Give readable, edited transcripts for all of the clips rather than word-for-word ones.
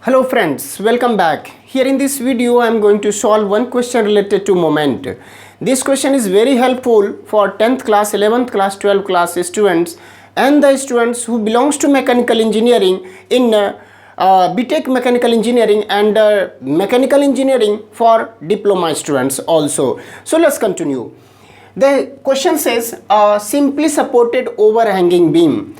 Hello friends, welcome back. Here in this video I am going to solve one question related to moment. This question is very helpful for 10th class, 11th class, 12th class students and the students who belongs to mechanical engineering in BTech mechanical engineering and mechanical engineering for diploma students also. So let's continue. The question says simply supported overhanging beam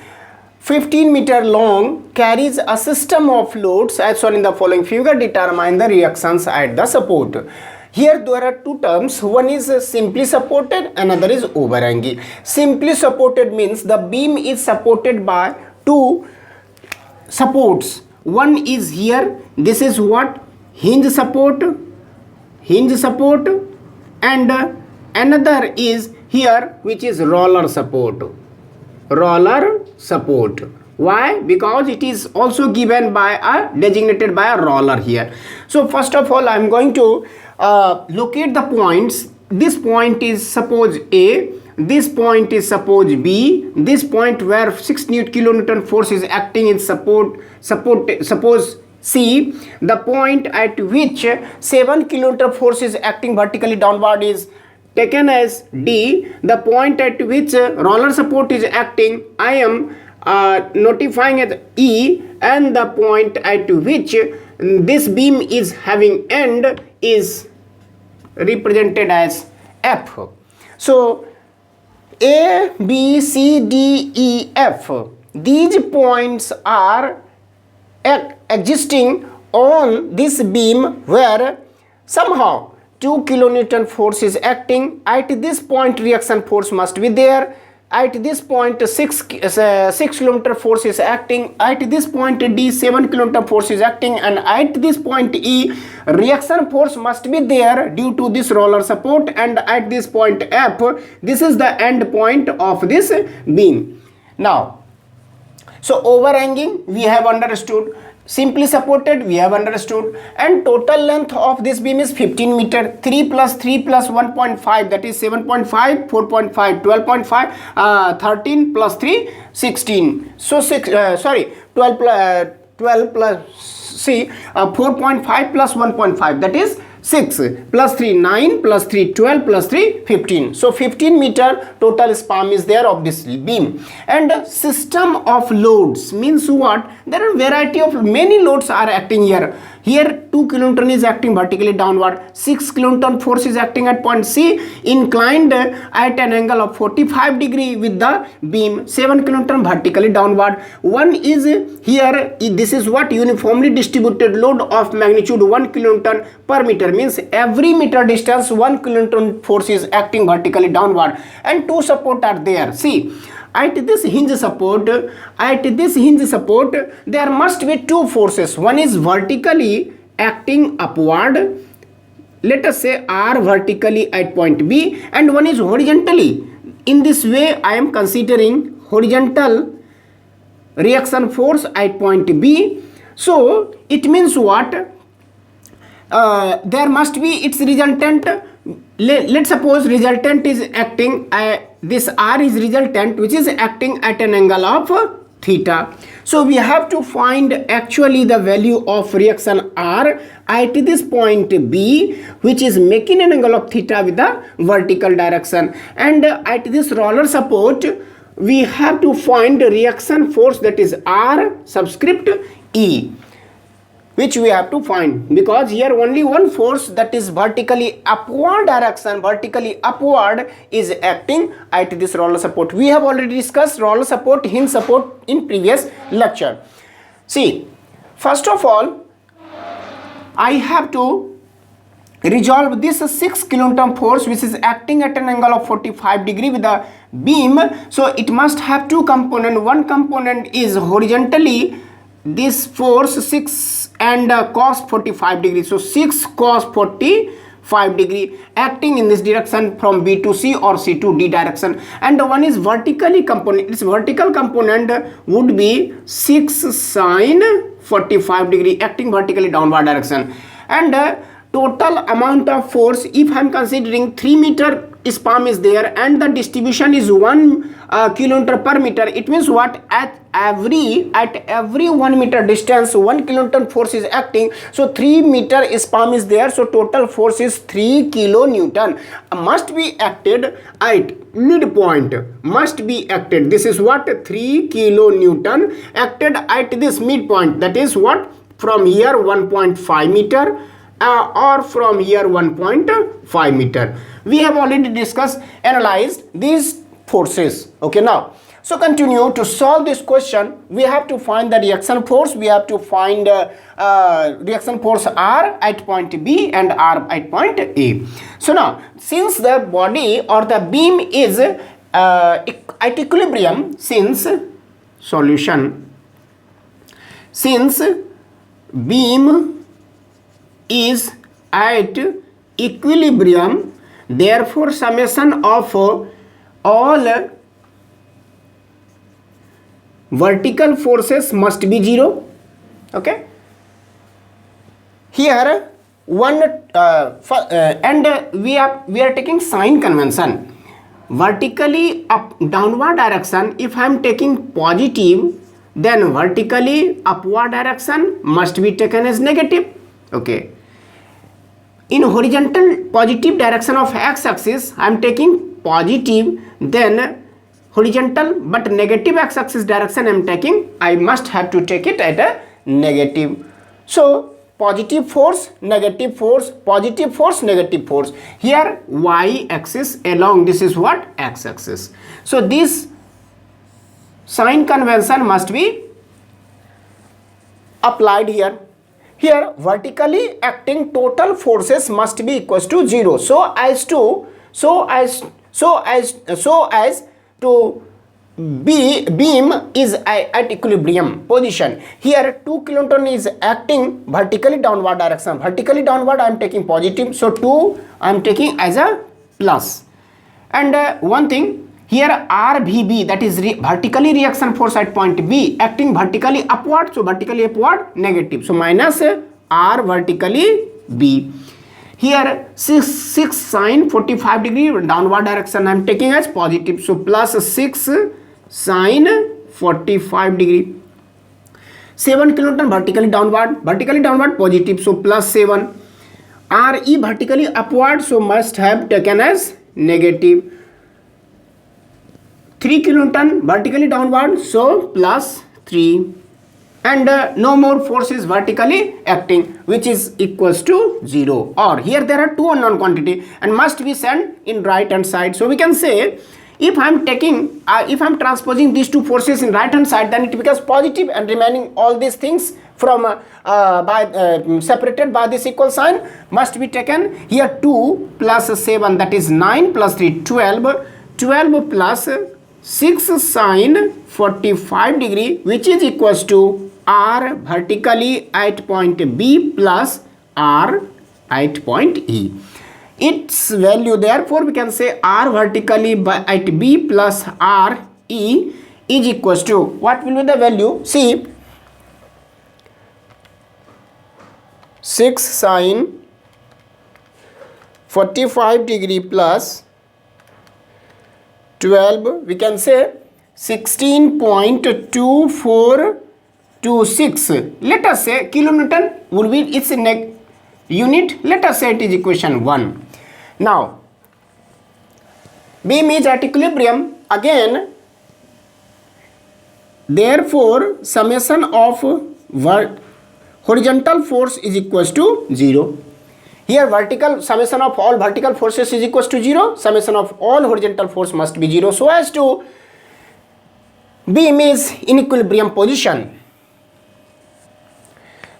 15 meter long carries a system of loads as shown in the following figure. Determine the reactions at the support. Here there are two terms. One is simply supported, another is overhanging. Simply supported means the beam is supported by two supports. One is here, this is what? Hinge support, and another is here, which is roller support. Why? Because it is also given by designated by a roller here. So first of all I am going to locate the points. This point is suppose A, this point is suppose B, this point where 6 kilonewton force is acting in suppose C, the point at which 7 kilonewton force is acting vertically downward is taken as D. The point at which roller support is acting I am notifying as E, and the point at which this beam is having end is represented as F. So A, B, C, D, E, F, these points are existing on this beam where somehow 2 kilonewton force is acting. At this point reaction force must be there. At this point 6 kilometer force is acting. At this point D 7 kilometer force is acting, and at this point E reaction force must be there due to this roller support, and at this point F this is the end point of this beam. Now so overhanging we have understood, simply supported we have understood, and total length of this beam is 15 meter. 3 plus 3 plus 1.5, that is 7.5, 4.5, 12.5, 13 plus 3 16. So 12 plus 4.5 plus 1.5, that is 6 plus 3 9 plus 3 12 plus 3 15. So 15 meter total span is there of this beam. And system of loads means what? There are variety of many loads are acting here. Here 2 kilonewton is acting vertically downward, 6 kilonewton force is acting at point C inclined at an angle of 45 degree with the beam, 7 kilonewton vertically downward. One is here, this is what? Uniformly distributed load of magnitude 1 kilonewton per meter, means every meter distance 1 kilonewton force is acting vertically downward, and two support are there. See, at this hinge support there must be two forces. One is vertically acting upward, let us say R vertically at point B, and one is horizontally. In this way I am considering horizontal reaction force at point B. So it means what? There must be its resultant. Let's suppose resultant is acting, this R is resultant which is acting at an angle of theta. So we have to find actually the value of reaction R at this point B, which is making an angle of theta with the vertical direction, and at this roller support we have to find reaction force, that is R subscript E, which we have to find, because here only one force, that is vertically upward direction, vertically upward is acting at this roller support. We have already discussed roller support, hinge support in previous lecture. See, first of all I have to resolve this 6 kilonewton force which is acting at an angle of 45 degree with the beam. So it must have two components. One component is horizontally, this force 6 and cos 45 degree, so 6 cos 45 degree acting in this direction from B to C or C to D direction, and one is vertically component. Its vertical component would be 6 sin 45 degree acting vertically downward direction, and total amount of force, if I am considering 3 meter sperm is there and the distribution is 1 kilonewton per meter, it means what? At every 1 meter distance 1 kilonewton force is acting. So 3 meter sperm is there, so total force is 3 kilonewton must be acted at midpoint, must be acted. This is what? 3 kilonewton acted at this midpoint, that is what? From here 1.5 meter or from here 1.5 meter. We have already discussed, analyzed these forces. Okay, now so continue to solve this question. We have to find the reaction force. We have to find reaction force R at point B and R at point A. So now, since the body or the beam is at equilibrium, since beam is at equilibrium, therefore summation of all vertical forces must be 0. Okay, here one and we are taking sign convention. Vertically up downward direction, if I am taking positive, then vertically upward direction must be taken as negative. Okay, in horizontal positive direction of x-axis I am taking positive, then horizontal but negative x-axis direction I am taking, I must have to take it at a negative. So positive force, negative force, positive force, negative force. Here y-axis along, this is what? X-axis. So this sign convention must be applied here. Here vertically acting total forces must be equals to 0, so as to beam is at equilibrium position. Here 2 kilonewton is acting vertically downward direction. Vertically downward I am taking positive, so 2 I am taking as a plus. And one thing, here RVB, that is vertically reaction force at point B, acting vertically upward, so vertically upward negative, so minus R vertically B. Here 6 sine 45 degree downward direction I am taking as positive, so plus 6 sine 45 degree. 7 kilonewton vertically downward positive, so plus 7. RE vertically upward, so must have taken as negative. 3 kilonewton vertically downward, so plus 3. And no more force is vertically acting, which is equals to 0. Or here there are two unknown quantity and must be sent in right hand side. So we can say, if I am taking, if I am transposing these two forces in right hand side, then it becomes positive, and remaining all these things from separated by this equal sign must be taken. Here 2 plus 7, that is 9 plus 3, 12. 12 plus 6 sine 45 degree, which is equals to R vertically at point B plus R at point E. Its value, therefore we can say R vertically at B plus R E is equals to, what will be the value? See, 6 sine 45 degree plus 12, we can say 16.2426. Let us say kilonewton will be its unit. Let us say it is equation 1. Now beam is at equilibrium again, therefore summation of horizontal force is equals to 0. Here vertical summation of all vertical forces is equals to 0. Summation of all horizontal force must be 0, so as to beam is in equilibrium position,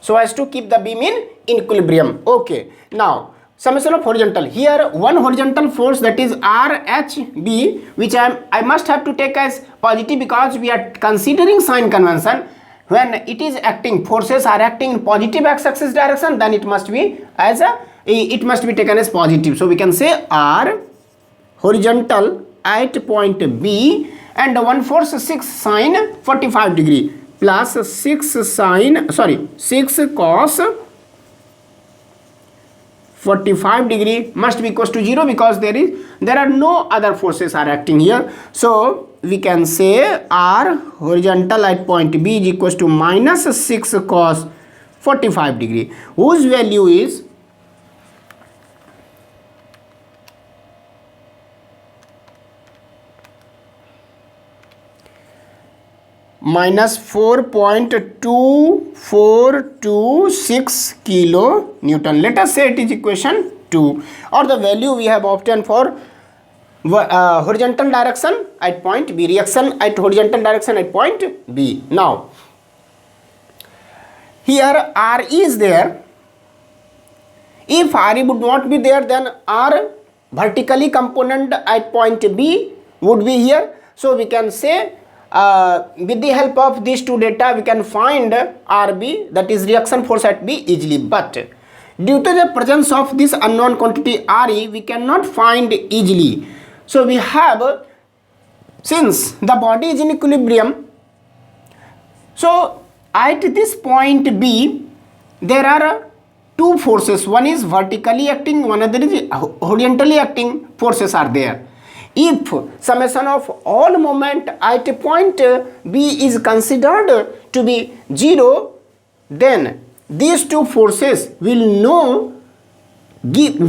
so as to keep the beam in equilibrium. Okay, now summation of horizontal, here one horizontal force, that is RHB, which I must have to take as positive because we are considering sign convention. When it is acting, forces are acting in positive x-axis direction, then it must be as it must be taken as positive. So we can say R horizontal at point B, and one force 6 sine 45 degree plus 6 cos 45 degree must be equals to 0 because there are no other forces are acting here. So we can say R horizontal at point B is equals to minus 6 cos 45 degree, whose value is minus 4.2426 kilo Newton. Let us say it is equation 2, or the value we have obtained for horizontal direction at point B, reaction at horizontal direction at point B. Now here R is there. If RE would not be there, then R vertically component at point B would be here. So we can say with the help of these two data we can find RB, that is reaction force at B, easily. But due to the presence of this unknown quantity RE, we cannot find easily. So we have, since the body is in equilibrium, so at this point B there are two forces. One is vertically acting, one other is horizontally acting forces are there. If summation of all moment at point B is considered to be 0, then these two forces will not give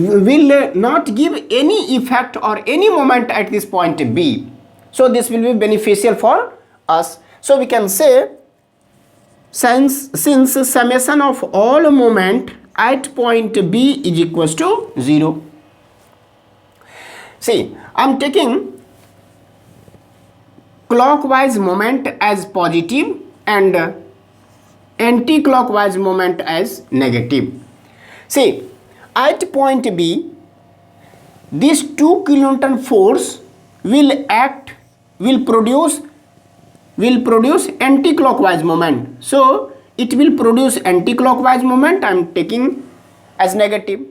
any effect or any moment at this point B. So this will be beneficial for us. So we can say, since summation of all moment at point B is equals to 0. See, I am taking clockwise moment as positive and anti-clockwise moment as negative. See, at point B, this 2 kilonewton force will produce anti-clockwise moment. So it will produce anti-clockwise moment. I am taking as negative.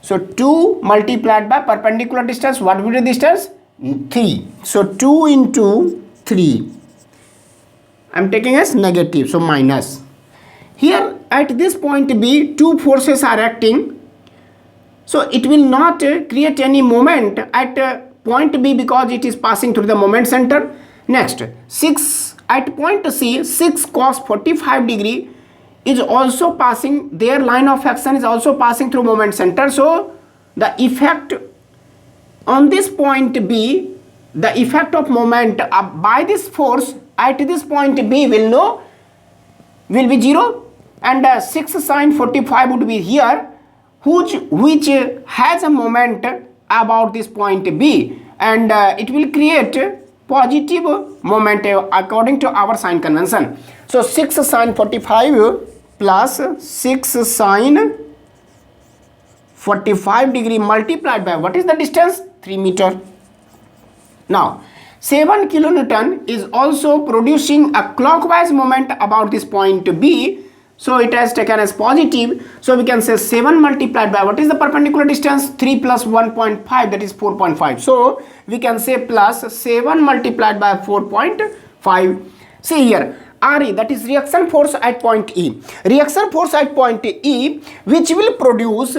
So 2 multiplied by perpendicular distance, what will be the distance? 3. So 2 into 3, I am taking as negative, so minus. Here at this point B, two forces are acting, so it will not create any moment at point B because it is passing through the moment center. Next, 6 at point C, 6 cos 45 degree is also passing, their line of action is also passing through moment center. So the effect on this point B, the effect of moment by this force at this point B will be 0, and 6 sin 45 would be here, which has a moment about this point B, and it will create positive moment according to our sign convention. So 6 sin 45 plus 6 sin 45 degree multiplied by what is the distance? 3 meter. Now 7 kilonewton is also producing a clockwise moment about this point B, so it has taken as positive. So we can say 7 multiplied by what is the perpendicular distance? 3 plus 1.5, that is 4.5. So we can say plus 7 multiplied by 4.5. See here, RE, that is reaction force at point E. Reaction force at point E, which will produce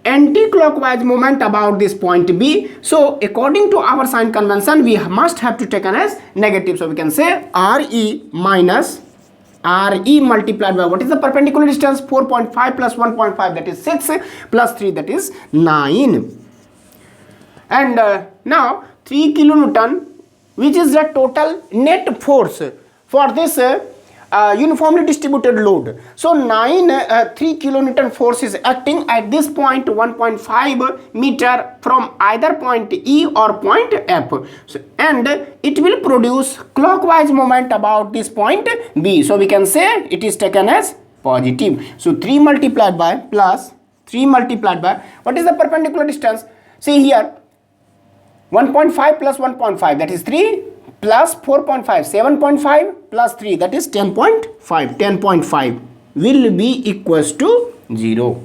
anti-clockwise moment about this point B. So according to our sign convention, we must have to take as negative. So we can say RE minus RE multiplied by what is the perpendicular distance? 4.5 plus 1.5, that is 6, plus 3, that is 9. And now 3 kilonewton, which is the total net force for this uniformly distributed load. So 3 kilonewton force is acting at this point 1.5 meter from either point E or point F. So, and it will produce clockwise moment about this point B. So we can say it is taken as positive. So 3 multiplied by plus 3 multiplied by what is the perpendicular distance? See here, 1.5 plus 1.5, that is 3, plus 4.5, 7.5 plus 3, that is 10.5. 10.5 will be equals to 0.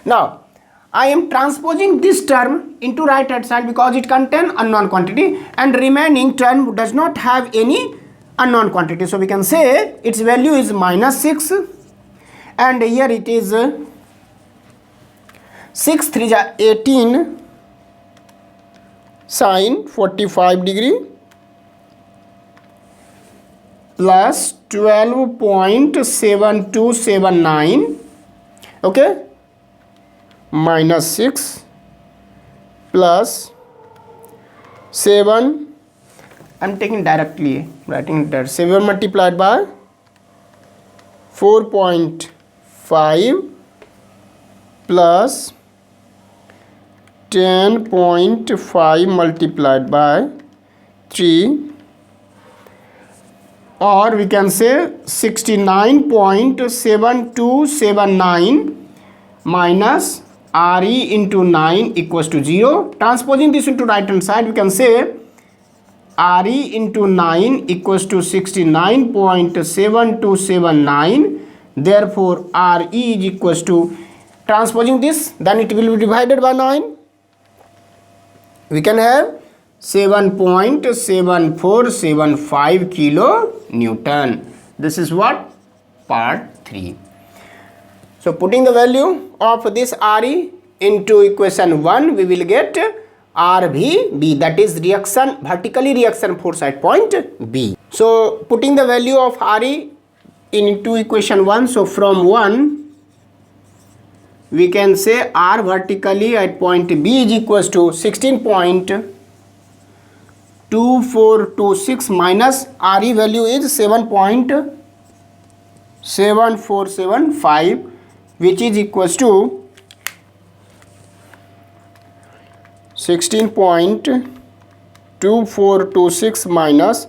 Now I am transposing this term into right hand side because it contains unknown quantity, and remaining term does not have any unknown quantity. So we can say its value is minus 6, and here it is 6 3 जा 18 sin 45 degree plus 12.7279, okay, minus 6 plus 7, I'm taking directly, writing that 7 multiplied by 4.5 plus 10.5 multiplied by 3, or we can say 69.7279 minus RE into 9 equals to 0. Transposing this into right hand side, we can say RE into 9 equals to 69.7279. Therefore, RE is equals to, transposing this, then it will be divided by 9. We can have 7.7475 kilo Newton. This is what? Part 3. So putting the value of this RE into equation 1, we will get RVB, that is reaction, vertically reaction force at point B. So putting the value of RE into equation 1, so from 1 we can say R vertically at point B is equals to 16.2426 minus RE value is 7.7475, which is equals to 16.2426 minus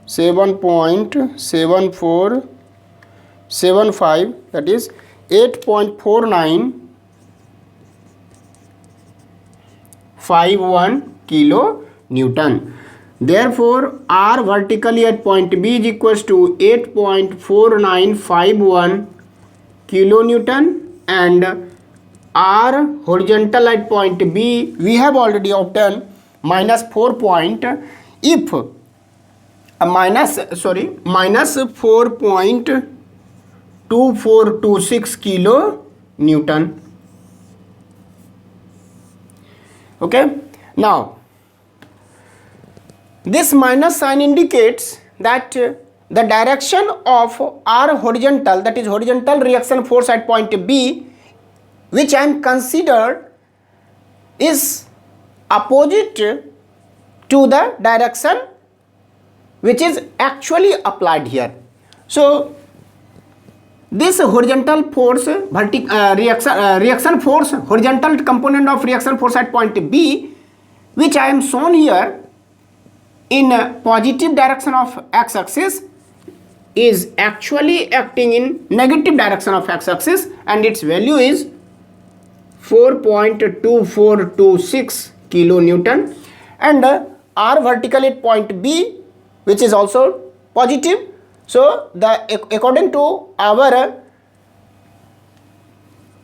7.7475, that is 8.4951 kilo Newton. Therefore, R vertically at point B is equals to 8.4951 kilo Newton, and R horizontal at point B we have already obtained minus 4.2426 kilo Newton. Okay, now this minus sign indicates that the direction of R horizontal, that is horizontal reaction force at point B, which I am considered is opposite to the direction which is actually applied here. So this horizontal force, reaction force, horizontal component of reaction force at point B, which I am shown here in positive direction of x-axis, is actually acting in negative direction of x-axis, and its value is 4.2426 kilo Newton, and R vertical at point B, which is also positive. So according to our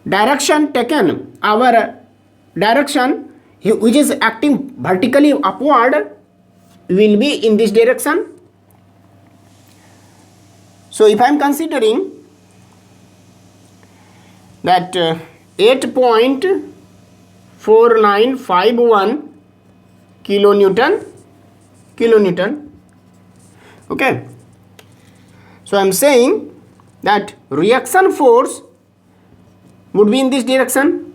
direction taken, our direction which is acting vertically upward will be in this direction. So if I am considering that 8.4951 kilonewton, okay, so I am saying that reaction force would be in this direction,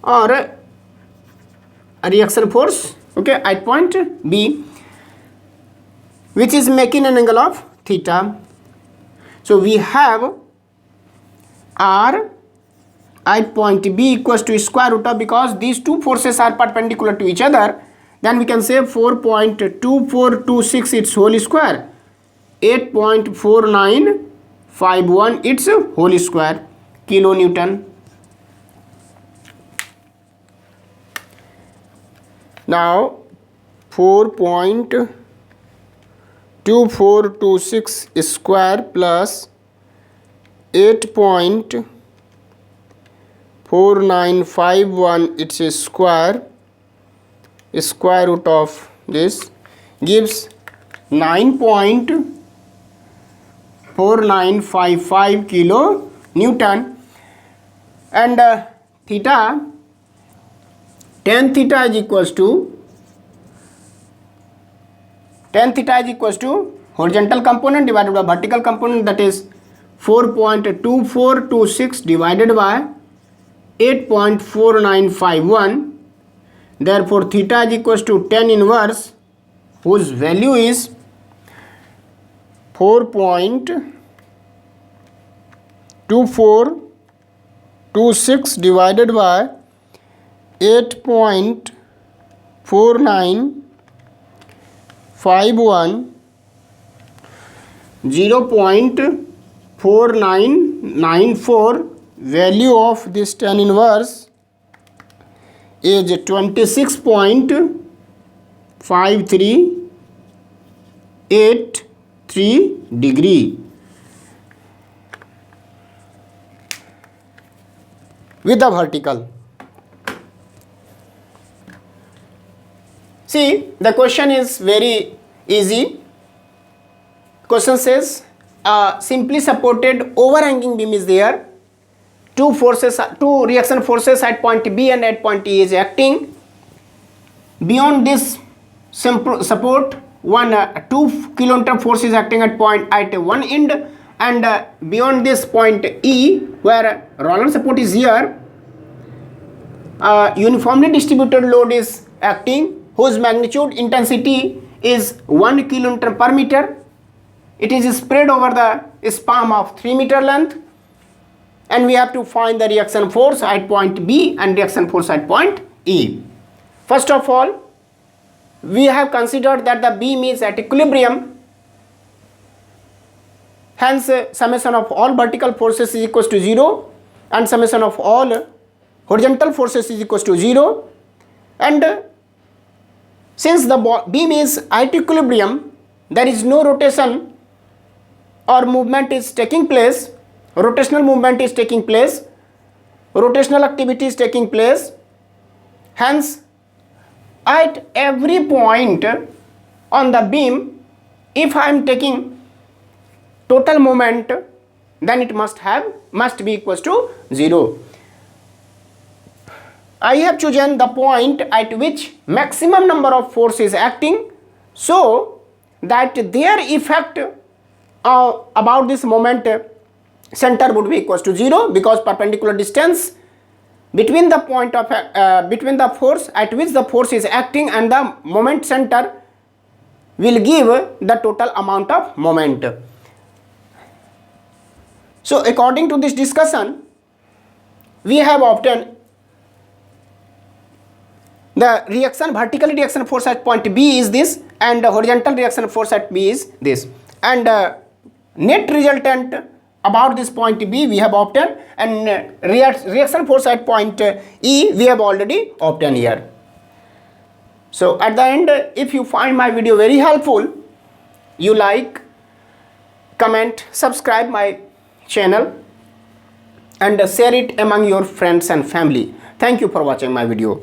or a reaction force, okay, at point B, which is making an angle of theta. So we have R at point B equals to square root of, because these two forces are perpendicular to each other, then we can say 4.2426 its whole square, 8.4951 its whole square kilonewton. Now 4.2426 square plus 8.4951 its square root of this gives 9.4955 kilo Newton. and theta, tan theta is equals to horizontal component divided by vertical component, that is 4.2426 divided by 8.4951. Therefore theta is equals to tan inverse, whose value is 4.2426 divided by 8.4951, 0.4994. Value of this tan inverse is 26.5383 degree with the vertical. See, the question is very easy. Question says a simply supported overhanging beam is there. Two reaction forces at point B and at point E is acting. Beyond this support, 2 kilonewton force is acting at one end, and beyond this point E, where roller support is here, uniformly distributed load is acting, whose magnitude intensity is 1 kilonewton per meter. It is spread over the span of 3 meter length, and we have to find the reaction force at point B and reaction force at point E. First of all, we have considered that the beam is at equilibrium, hence summation of all vertical forces is equals to 0 and summation of all horizontal forces is equals to 0. And since the beam is at equilibrium, there is no rotation or movement is taking place, rotational movement is taking place, rotational activity is taking place. Hence, at every point on the beam, if I am taking total moment, then it must be equals to 0. I have chosen the point at which maximum number of force is acting, so that their effect about this moment center would be equals to 0, because perpendicular distance between the point of between the force at which the force is acting and the moment center will give the total amount of moment. So according to this discussion, we have obtained the vertical reaction force at point B is this, and the horizontal reaction force at B is this, and net resultant about this point B we have obtained, and reaction force at point E we have already obtained here. So at the end, if you find my video very helpful, you like, comment, subscribe my channel and share it among your friends and family. Thank you for watching my video.